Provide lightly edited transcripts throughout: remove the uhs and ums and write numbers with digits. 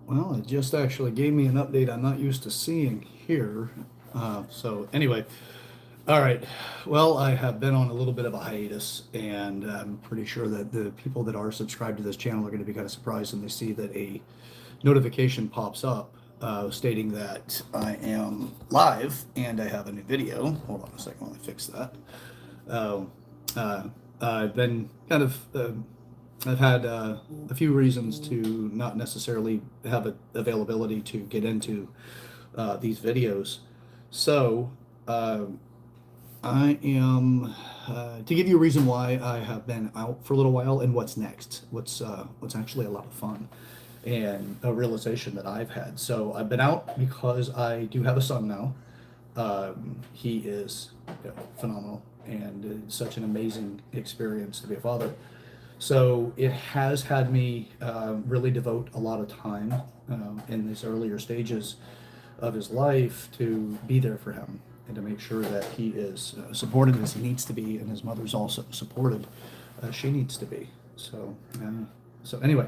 Well, it just actually gave me an update I'm not used to seeing here. So anyway, all right. Well, I have been on a little bit of a hiatus, and I'm pretty sure that the people that are subscribed to this channel are going to be kind of surprised when they see that a notification pops up stating that I am live and I have a new video. Hold on a second while I fix that. Uh, uh, I've been kind of I've had a few reasons to not necessarily have availability to get into these videos. So uh, I am to give you a reason why I have been out for a little while and what's next. What's actually a lot of fun and a realization that I've had. So I've been out because I do have a son now. He is phenomenal, and it's such an amazing experience to be a father. So it has had me really devote a lot of time in these earlier stages of his life to be there for him and to make sure that he is supported as he needs to be, and his mother's also supported as she needs to be. So anyway,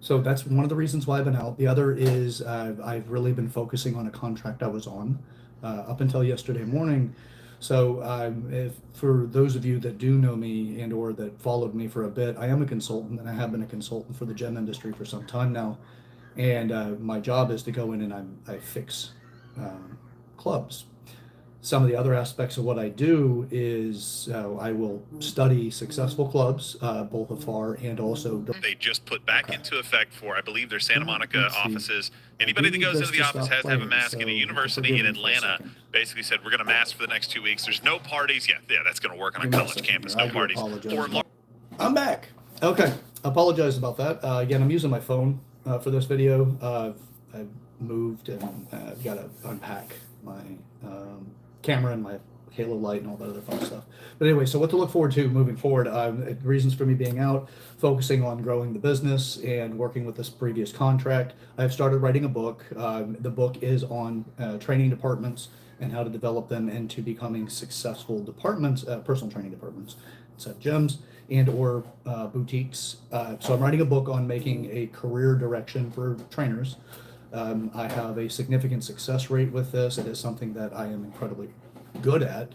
so that's one of the reasons why I've been out. The other is I've really been focusing on a contract I was on up until yesterday morning. So if for those of you that do know me and or that followed me for a bit, I am a consultant, and I have been a consultant for the gym industry for some time now. And my job is to go in and I fix clubs. Some of the other aspects of what I do is I will study successful clubs, both afar and also. They just put back Okay. into effect for, I believe, their Santa Monica Let's see. offices. I Anybody do that need goes this into the to office stop has to have a playing, mask. so And a university forgive in me for a Atlanta second. basically said, we're going to mask for the next 2 weeks. There's no parties. Yeah, that's going to work on a Give me a college second campus. here. I No do parties. apologize Or about. I'm back. Okay. Apologize about that. Again, I'm using my phone for this video. I've moved and I've got to unpack my camera and my halo light and all that other fun stuff. But anyway, so what to look forward to moving forward. Reasons for me being out, focusing on growing the business and working with this previous contract. I've started writing a book. The book is on training departments and how to develop them into becoming successful departments, personal training departments, instead of gyms and or boutiques. So I'm writing a book on making a career direction for trainers. I have a significant success rate with this. It is something that I am incredibly good at.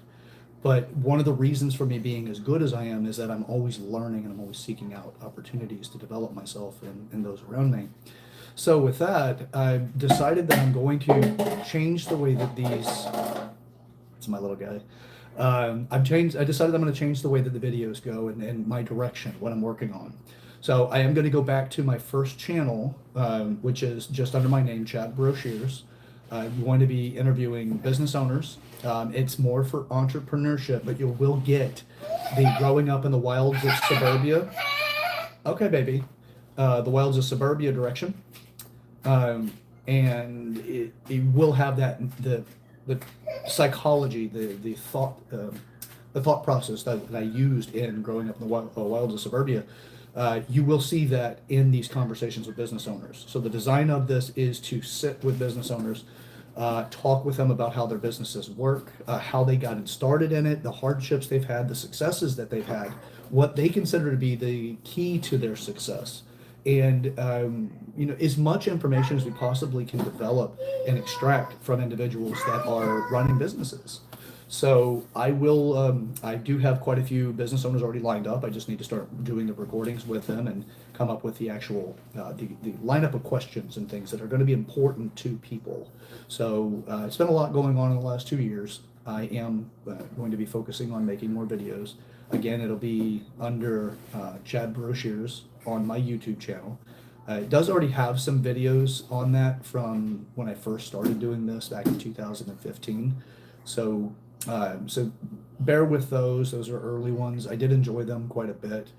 But one of the reasons for me being as good as I am is that I'm always learning and I'm always seeking out opportunities to develop myself and those around me. So with that, I've decided that I'm going to change the way that these. It's my little guy. I decided I'm going to change the way that the videos go and my direction, what I'm working on. So I am going to go back to my first channel, which is just under my name, Chad Brochures. I'm going to be interviewing business owners. It's more for entrepreneurship, but you will get the growing up in the wilds of suburbia. Okay, baby. The wilds of suburbia direction. And it will have the psychology, the thought process that I used in growing up in the wilds of suburbia. You will see that in these conversations with business owners. So the design of this is to sit with business owners, talk with them about how their businesses work, how they got started in it, the hardships they've had, the successes that they've had, what they consider to be the key to their success. And as much information as we possibly can develop and extract from individuals that are running businesses. So I do have quite a few business owners already lined up. I just need to start doing the recordings with them and come up with the actual, the lineup of questions and things that are going to be important to people. So it's been a lot going on in the last 2 years. I am going to be focusing on making more videos. Again, it'll be under Chad Brochures on my YouTube channel. It does already have some videos on that from when I first started doing this back in 2015. So bear with those. Those are early ones. I did enjoy them quite a bit.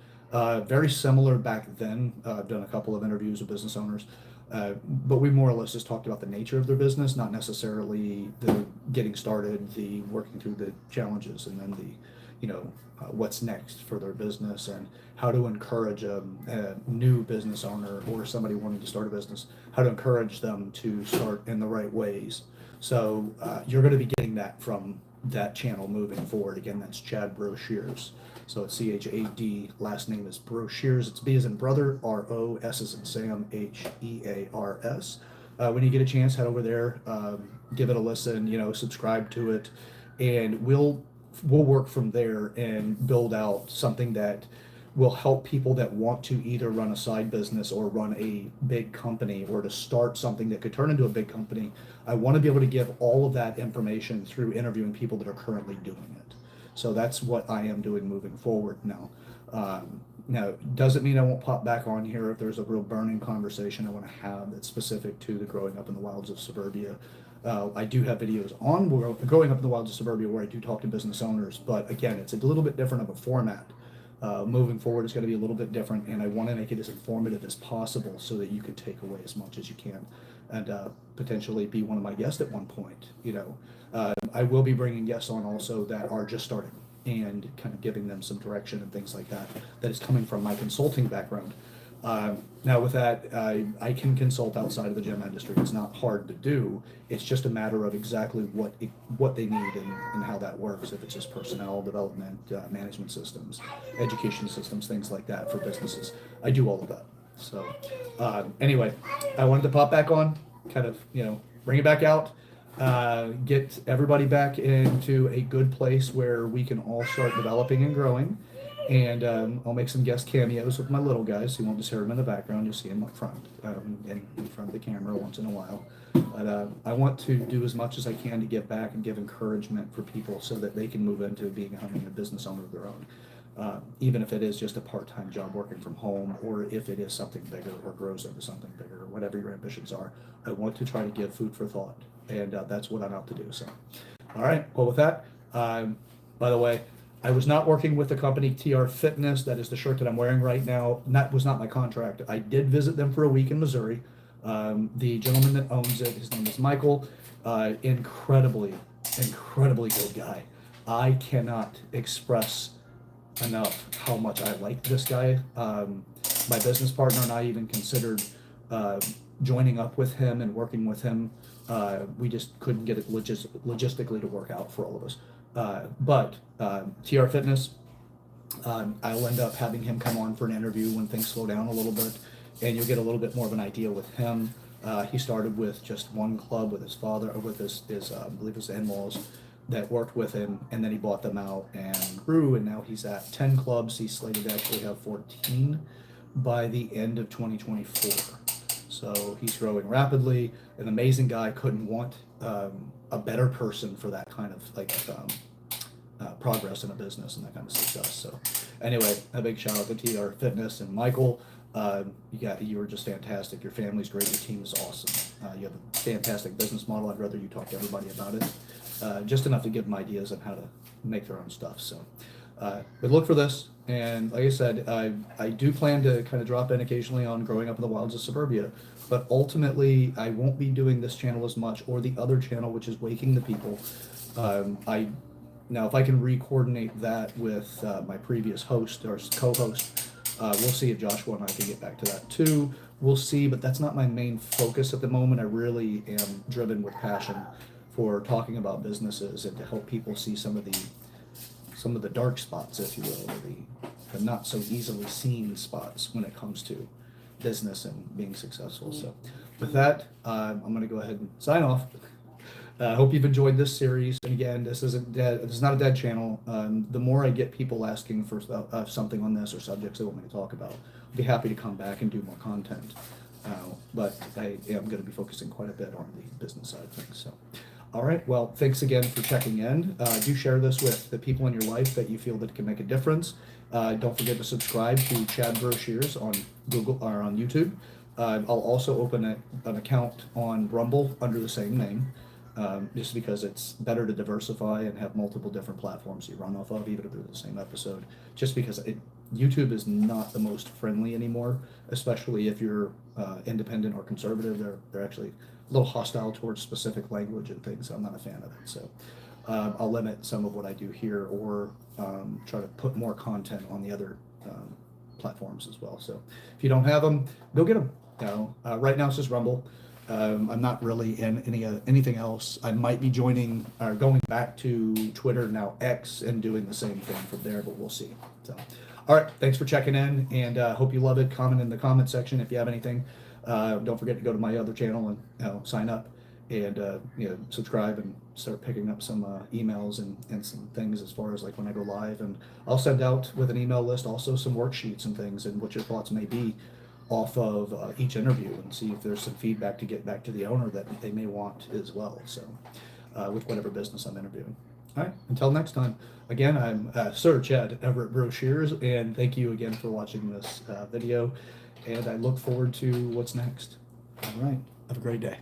Very similar back then. I've done a couple of interviews with business owners, but we more or less just talked about the nature of their business, not necessarily the getting started, the working through the challenges, and then the what's next for their business and how to encourage a new business owner or somebody wanting to start a business, how to encourage them to start in the right ways. So you're going to be getting that from that channel moving forward. Again, that's Chad Brochures. So it's CHAD, last name is Brochures. It's B as in brother, RO, S as in Sam, HEARS. When you get a chance, head over there, give it a listen, subscribe to it, and we'll work from there and build out something that will help people that want to either run a side business or run a big company or to start something that could turn into a big company. I want to be able to give all of that information through interviewing people that are currently doing it. So that's what I am doing moving forward now. Now, doesn't mean I won't pop back on here if there's a real burning conversation I want to have that's specific to the growing up in the wilds of suburbia. I do have videos on growing up in the wilds of suburbia where I do talk to business owners, but again, it's a little bit different of a format. Moving forward, it's going to be a little bit different, and I want to make it as informative as possible so that you can take away as much as you can, and potentially be one of my guests at one point. I will be bringing guests on also that are just starting and kind of giving them some direction and things like that. That is coming from my consulting background. Now with that, I can consult outside of the gym industry. It's not hard to do. It's just a matter of exactly what they need and how that works. If it's just personnel development, management systems, education systems, things like that for businesses. I do all of that. So anyway, I wanted to pop back on, kind of, bring it back out, get everybody back into a good place where we can all start developing and growing. And I'll make some guest cameos with my little guys. You won't just hear them in the background, you'll see them up front, and in front of the camera once in a while. But I want to do as much as I can to give back and give encouragement for people so that they can move into becoming a business owner of their own. Even if it is just a part-time job working from home, or if it is something bigger or grows into something bigger, or whatever your ambitions are, I want to try to give food for thought. And that's what I'm out to do. So, all right, well with that, by the way, I was not working with the company TR Fitness. That is the shirt that I'm wearing right now. That was not my contract. I did visit them for a week in Missouri. The gentleman that owns it, his name is Michael. Incredibly good guy. I cannot express enough how much I like this guy. My business partner and I even considered joining up with him and working with him. We just couldn't get it logistically to work out for all of us. But TR Fitness, I'll end up having him come on for an interview when things slow down a little bit, and you'll get a little bit more of an idea with him. He started with just one club with his father, or with his I believe his in-laws that worked with him, and then he bought them out and grew, and now he's at 10 clubs. He's slated to actually have 14 by the end of 2024. So he's growing rapidly. An amazing guy. Couldn't want a better person for that kind of progress in a business and that kind of success. So anyway, a big shout out to TR Fitness and Michael. You were just fantastic. Your family's great. Your team is awesome. You have a fantastic business model. I'd rather you talk to everybody about it. Just enough to give them ideas on how to make their own stuff. So, but look for this. And like I said, I do plan to kind of drop in occasionally on growing up in the wilds of suburbia. But ultimately, I won't be doing this channel as much, or the other channel, which is Waking the People. Now, if I can re-coordinate that with my previous host or co-host, we'll see if Joshua and I can get back to that too. We'll see, but that's not my main focus at the moment. I really am driven with passion for talking about businesses and to help people see some of the dark spots, if you will, or the not so easily seen spots when it comes to business and being successful. So with that, I'm going to go ahead and sign off. I hope you've enjoyed this series. And again, this isn't dead. This is not a dead channel. The more I get people asking for something on this or subjects they want me to talk about, I'll be happy to come back and do more content. But I am going to be focusing quite a bit on the business side of things. So, all right. Well, thanks again for checking in. Do share this with the people in your life that you feel that can make a difference. Don't forget to subscribe to Chad Brochures on Google or on YouTube. I'll also open an account on Rumble under the same name. Just because it's better to diversify and have multiple different platforms you run off of, even if they're the same episode. Just because YouTube is not the most friendly anymore, especially if you're independent or conservative. They're actually a little hostile towards specific language and things. So I'm not a fan of it. So I'll limit some of what I do here, or try to put more content on the other platforms as well. So if you don't have them, go get them. Right now it's just Rumble. I'm not really in anything else. I might be joining or going back to Twitter, now X, and doing the same thing from there, but we'll see. So, all right, thanks for checking in, and hope you love it. Comment in the comment section if you have anything. Don't forget to go to my other channel and sign up and subscribe and start picking up some emails and some things as far as like when I go live. And I'll send out with an email list also some worksheets and things and what your thoughts may be off of each interview, and see if there's some feedback to get back to the owner that they may want as well. So with whatever business I'm interviewing. All right, until next time. Again, I'm Sir Chad Everett Brochures, and thank you again for watching this video, and I look forward to what's next. All right, have a great day.